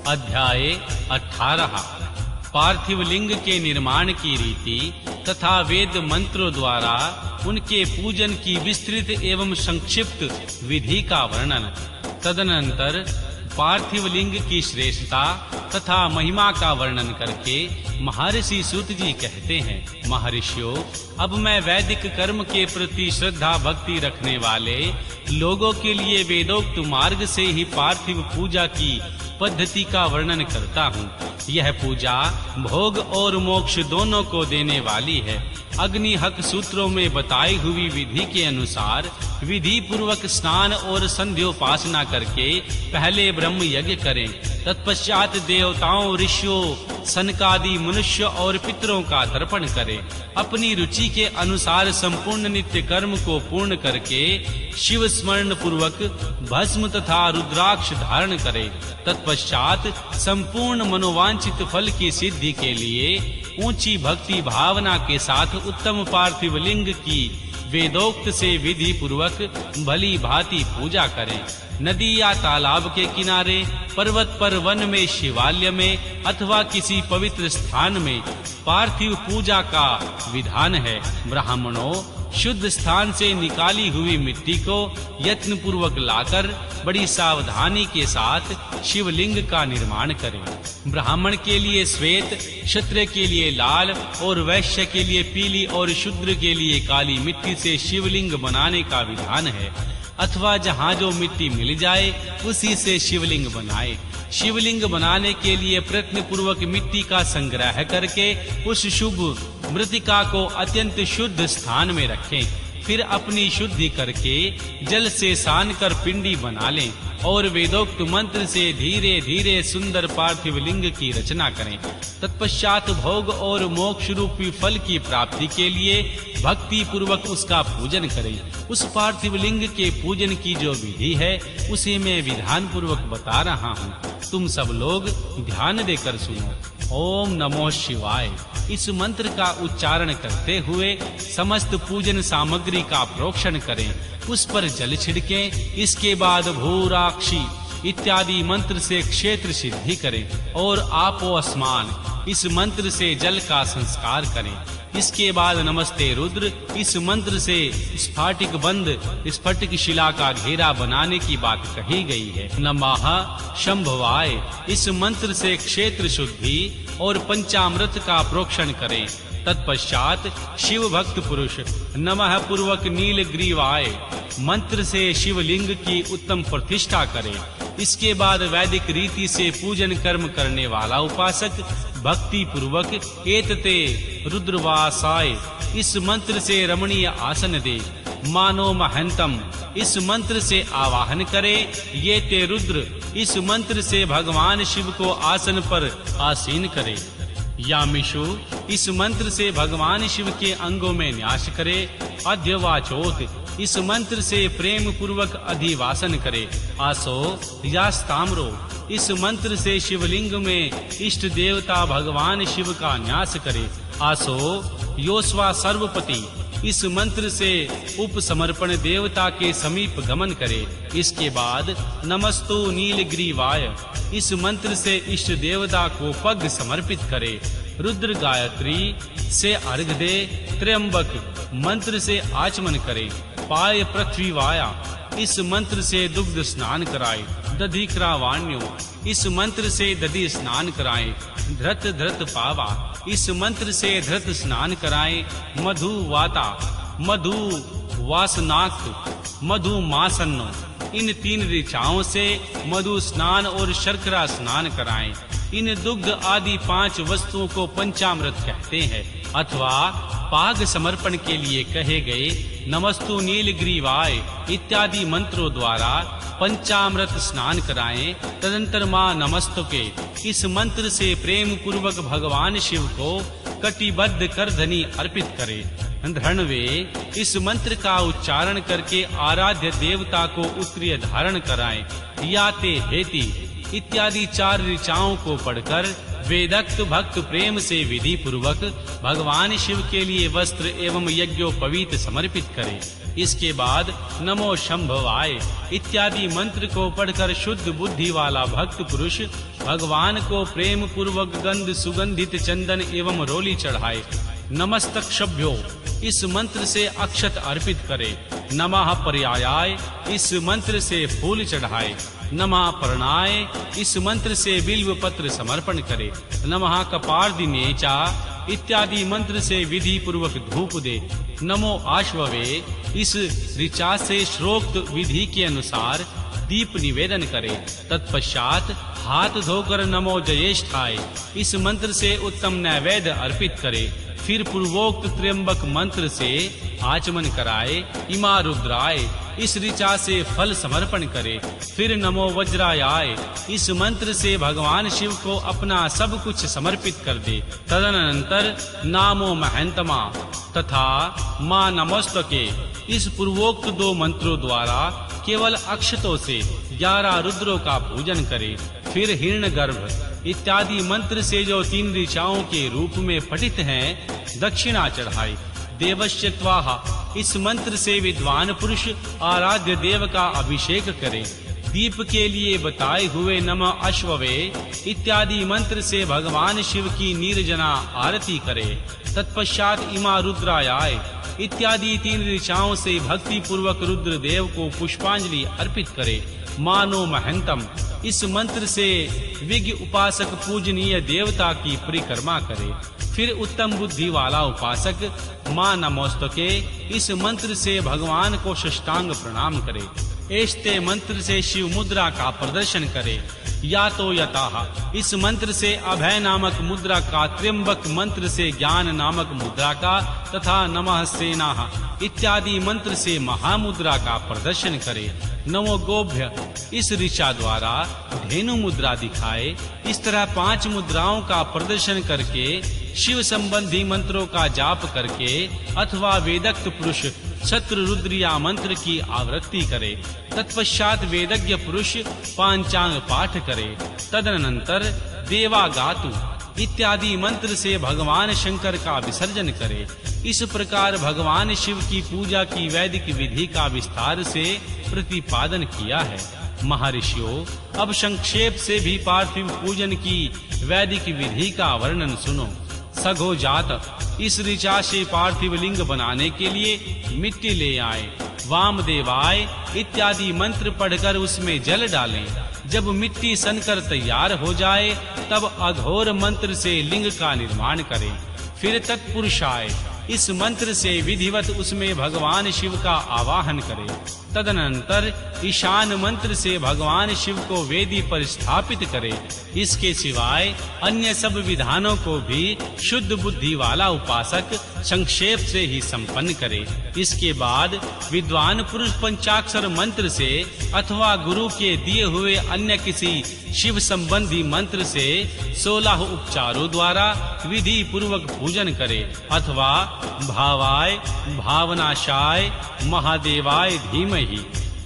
अध्याय 18 पार्थिव लिंग के निर्माण की रीति तथा वेद मंत्रों द्वारा उनके पूजन की विस्तृत एवं संक्षिप्त विधि का वर्णन। तदनंतर पार्थिव लिंग की श्रेष्ठता तथा महिमा का वर्णन करके महर्षि सूत जी कहते हैं, महर्षियों, अब मैं वैदिक कर्म के प्रति श्रद्धा भक्ति रखने वाले लोगों के लिए वेदोक्त मार्ग से ही पार्थिव पूजा की पद्धति का वर्णन करता हूँ। यह पूजा भोग और मोक्ष दोनों को देने वाली है। अग्निहक सूत्रों में बताई हुई विधि के अनुसार विधि पूर्वक स्नान और संध्योपासना करके पहले ब्रह्म यज्ञ करें। तत्पश्चात देवताओं, ऋषियों, सनकादि मनुष्य और पितरों का तर्पण करें। अपनी रुचि के अनुसार संपूर्ण नित्य कर्म को पूर्ण करके शिव स्मरण पूर्वक भस्म तथा रुद्राक्ष धारण करें। तत्पश्चात संपूर्ण मनोवांछित फल की सिद्धि के लिए ऊंची भक्ति भावना के साथ उत्तम पार्थिव लिंग की वेदोक्त से विधि पूर्वक भली भांति पूजा करें। नदी या तालाब के किनारे, पर्वत पर, वन में, शिवालय में अथवा किसी पवित्र स्थान में पार्थिव पूजा का विधान है। ब्राह्मणों, शुद्ध स्थान से निकाली हुई मिट्टी को यत्न पूर्वक लाकर बड़ी सावधानी के साथ शिवलिंग का निर्माण करें। ब्राह्मण के लिए श्वेत, क्षत्रिय के लिए लाल और वैश्य के लिए पीली और शूद्र के लिए काली मिट्टी से शिवलिंग बनाने का विधान है। अथवा जहाँ जो मिट्टी मिल जाए उसी से शिवलिंग बनाए। शिवलिंग बनाने के लिए प्रयत्न पूर्वक मिट्टी का संग्रह करके उस शुभ मृतिका को अत्यंत शुद्ध स्थान में रखें। फिर अपनी शुद्धि करके जल से सान कर पिंडी बना लें और वेदोक्त मंत्र से धीरे धीरे सुंदर पार्थिव लिंग की रचना करें। तत्पश्चात भोग और मोक्ष रूपी फल की प्राप्ति के लिए भक्ति पूर्वक उसका पूजन करें। उस पार्थिव लिंग के पूजन की जो विधि है उसे मैं विधान पूर्वक बता रहा हूँ। तुम सब लोग ध्यान देकर सुनो। ओम नमो शिवाय इस मंत्र का उच्चारण करते हुए समस्त पूजन सामग्री का प्रोक्षण करें। उस पर जल छिड़कें। इसके बाद भूराक्षी इत्यादि मंत्र से क्षेत्र सिद्धि करें और आपो स्मान इस मंत्र से जल का संस्कार करें। इसके बाद नमस्ते रुद्र इस मंत्र से स्फाटिक बंद स्फटिक शिला का घेरा बनाने की बात कही गई है। नमः शंभवाय इस मंत्र से क्षेत्र शुद्धि और पंचामृत का प्रोक्षण करें। तत्पश्चात शिव भक्त पुरुष नमः पूर्वक नीलग्रीवाय मंत्र से शिवलिंग की उत्तम प्रतिष्ठा करें। इसके बाद वैदिक रीति से पूजन कर्म करने वाला उपासक भक्ति पूर्वक एतते रुद्रवासाय इस मंत्र से रमणीय आसन दे। मानो महंतम इस मंत्र से आवाहन करे। ये ते रुद्र इस मंत्र से भगवान शिव को आसन पर आसीन करे। यामिषु इस मंत्र से भगवान शिव के अंगों में न्यास करे। अध्यवाचोत इस मंत्र से प्रेम पूर्वक अधिवासन करे। आसो यास्ताम्रो इस मंत्र से शिवलिंग में इष्ट देवता भगवान शिव का न्यास करे। आसो योस्वा सर्वपति इस मंत्र से उपसमर्पण देवता के समीप गमन करे। इसके बाद नमस्तु नीलग्रीवाय इस मंत्र से इष्ट देवता को पग समर्पित करे। रुद्र गायत्री से अर्घ दे। त्र्यंबक मंत्र से आचमन करे। पाय पृथ्वीवाया इस मंत्र से दुग्ध स्नान कराए। दधिक्रावाण्यो इस मंत्र से दधि स्नान कराए। धृत धृत पावा इस मंत्र से धृत स्नान कराए। मधुवाता मधु वासनाक मधु मासन्नो इन 3 ऋचाओं से मधु स्नान और शर्करा स्नान कराएं। इन दुग्ध आदि 5 वस्तुओं को पंचामृत कहते हैं अथवा पाग समर्पण के लिए कहे गए नमस्तु नीलग्रीवाय इत्यादि मंत्रों द्वारा पंचामृत स्नान कराएं। तदंतर मां नमस्तुके इस मंत्र से प्रेम पूर्वक भगवान शिव को कटिबद्ध करधनी अर्पित करें। धरणवे इस मंत्र का उच्चारण करके आराध्य देवता को उत्तरीय धारण कराएं। याते हेति इत्यादि 4 ऋचाओं को पढ़कर वेदक्त भक्त प्रेम से विधि पूर्वक भगवान शिव के लिए वस्त्र एवं यज्ञोपवीत समर्पित करे। इसके बाद नमो शंभवाय इत्यादि मंत्र को पढ़कर शुद्ध बुद्धि वाला भक्त पुरुष भगवान को प्रेम पूर्वक गंध सुगंधित चंदन एवं रोली चढ़ाए। नमस्तक्षभ्यो इस मंत्र से अक्षत अर्पित करे। नमः पर्यायाय इस मंत्र से फूल चढ़ाए। नमः पर्णाय इस मंत्र से बिल्व पत्र समर्पण करे। नमः कपार्दिने चा इत्यादि मंत्र से विधि पूर्वक धूप दे। नमो आश्ववे इस ऋचा से श्रोक्त विधि के अनुसार दीप निवेदन करे। तत्पश्चात हाथ धोकर नमो जयेष्ठाय इस मंत्र से उत्तम नैवेद्य अर्पित करे। फिर पूर्वोक्त त्र्यंबक मंत्र से आचमन कराए। इमा रुद्राय इस ऋचा से फल समर्पण करे। फिर नमो वज्रायाय इस मंत्र से भगवान शिव को अपना सब कुछ समर्पित कर दे। तदनंतर नामो महंतमा तथा मां नमस्तके इस पूर्वोक्त दो मंत्रों द्वारा केवल अक्षतों से 11 रुद्रों का पूजन करे। फिर हिरण्यगर्भ इत्यादि मंत्र से जो 3 ऋचाओं के रूप में पठित हैं दक्षिणा चढ़ाई। देवस्य त्वाहा इस मंत्र से विद्वान पुरुष आराध्य देव का अभिषेक करे। दीप के लिए बताए हुए नमः अश्ववे इत्यादि मंत्र से भगवान शिव की निर्जना आरती करे। तत्पश्चात इमा रुद्रायाय इत्यादि 3 ऋचाओं से भक्ति पूर्वक रुद्र देव को पुष्पांजलि अर्पित करे। मानो महंतम इस मंत्र से विज्ञ उपासक पूजनीय देवता की परिक्रमा करे। फिर उत्तम बुद्धि वाला उपासक मां नमोस्तके इस मंत्र से भगवान को साष्टांग प्रणाम करे। एस्ते मंत्र से शिव मुद्रा का प्रदर्शन करे। या तो यताह इस मंत्र से अभय नामक मुद्रा का, त्र्यंबक मंत्र से ज्ञान नामक मुद्रा का तथा नमः सेनाह इत्यादि मंत्र से महामुद्रा का प्रदर्शन करे। नमो गोभ्य इस ऋचा द्वारा धेनु मुद्रा दिखाए। इस तरह 5 मुद्राओं का प्रदर्शन करके शिव संबंधी मंत्रों का जाप करके अथवा वेदक्त पुरुष शत्रु रुद्रिया मंत्र की आवृत्ति करे। तत्पश्चात वेदज्ञ पुरुष पांचांग पाठ करे। तदनंतर देवागातु इत्यादि मंत्र से भगवान शंकर का विसर्जन करे। इस प्रकार भगवान शिव की पूजा की वैदिक विधि का विस्तार से प्रतिपादन किया है। महर्षियों, अब संक्षेप से भी पार्थिव पूजन की वैदिक विधि का वर्णन सुनो। सघो जात इस ऋचा से पार्थिव लिंग बनाने के लिए मिट्टी ले आए। वामदेवाय इत्यादि मंत्र पढ़कर उसमें जल डालें। जब मिट्टी सनकर तैयार हो जाए तब अघोर मंत्र से लिंग का निर्माण करें। फिर तत्पुरुषाय इस मंत्र से विधिवत उसमें भगवान शिव का आवाहन करें। तदनंतर ईशान मंत्र से भगवान शिव को वेदी पर स्थापित करे। इसके सिवाय अन्य सब विधानों को भी शुद्ध बुद्धि वाला उपासक संक्षेप से ही संपन्न करे। इसके बाद विद्वान पुरुष पंचाक्षर मंत्र से अथवा गुरु के दिए हुए अन्य किसी शिव संबंधी मंत्र से 16 उपचारों द्वारा विधि पूर्वक पूजन करे अथवा भावाय, भावनाशाय, महादेवाय धीमहि,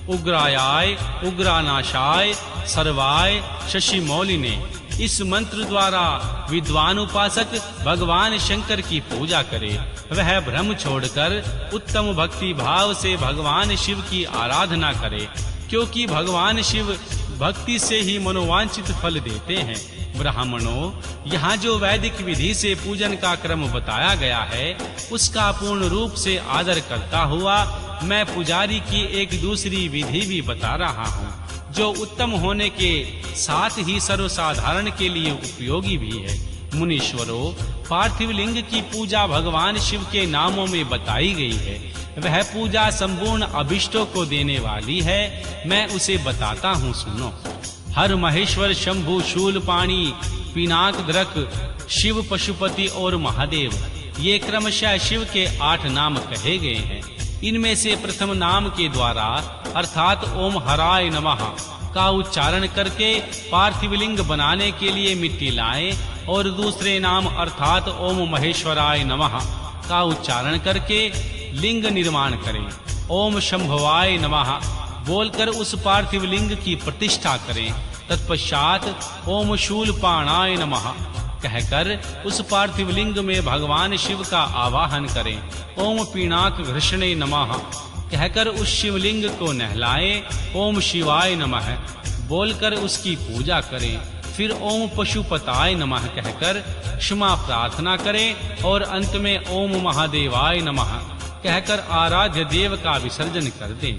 उग्रायाय, उग्रानाशाय, सर्वाय, शशिमौलिने इस मंत्र द्वारा विद्वान उपासक भगवान शंकर की पूजा करे। वह भ्रम छोड़कर उत्तम भक्ति भाव से भगवान शिव की आराधना करे, क्योंकि भगवान शिव भक्ति से ही मनोवांछित फल देते हैं। ब्राह्मणों, यहाँ जो वैदिक विधि से पूजन का क्रम बताया गया है उसका पूर्ण रूप से आदर करता हुआ मैं पुजारी की एक दूसरी विधि भी बता रहा हूँ, जो उत्तम होने के साथ ही सर्वसाधारण के लिए उपयोगी भी है। मुनीश्वरों, पार्थिव लिंग की पूजा भगवान शिव के नामों में बताई गई है। वह पूजा संपूर्ण अभिष्टों को देने वाली है। मैं उसे बताता हूँ, सुनो। हर महेश्वर, शंभु, शूलपाणी, पिनाकधरक, शिव, पशुपति और महादेव, ये क्रमशः शिव के 8 नाम कहे गए हैं। इनमें से प्रथम नाम के द्वारा अर्थात ओम हराय नमः का उच्चारण करके पार्थिव लिंग बनाने के लिए मिट्टी लाएं और दूसरे नाम अर्थात ओम महेश्वराय नमः का उच्चारण करके लिंग निर्माण करें। ओम शंभवाय नमः बोलकर उस पार्थिव लिंग की प्रतिष्ठा करें। तत्पश्चात ओम शूलपाणाय नमः कहकर उस पार्थिव लिंग में भगवान शिव का आवाहन करें। ओम पीनाक घृष्णे नमः कहकर उस शिवलिंग को नहलाएं। ओम शिवाय नमः बोलकर उसकी पूजा करें। फिर ओम पशुपताय नमः कहकर क्षमा प्रार्थना करें और अंत में ओम महादेवाय नमः कहकर आराध्य देव का विसर्जन कर दें।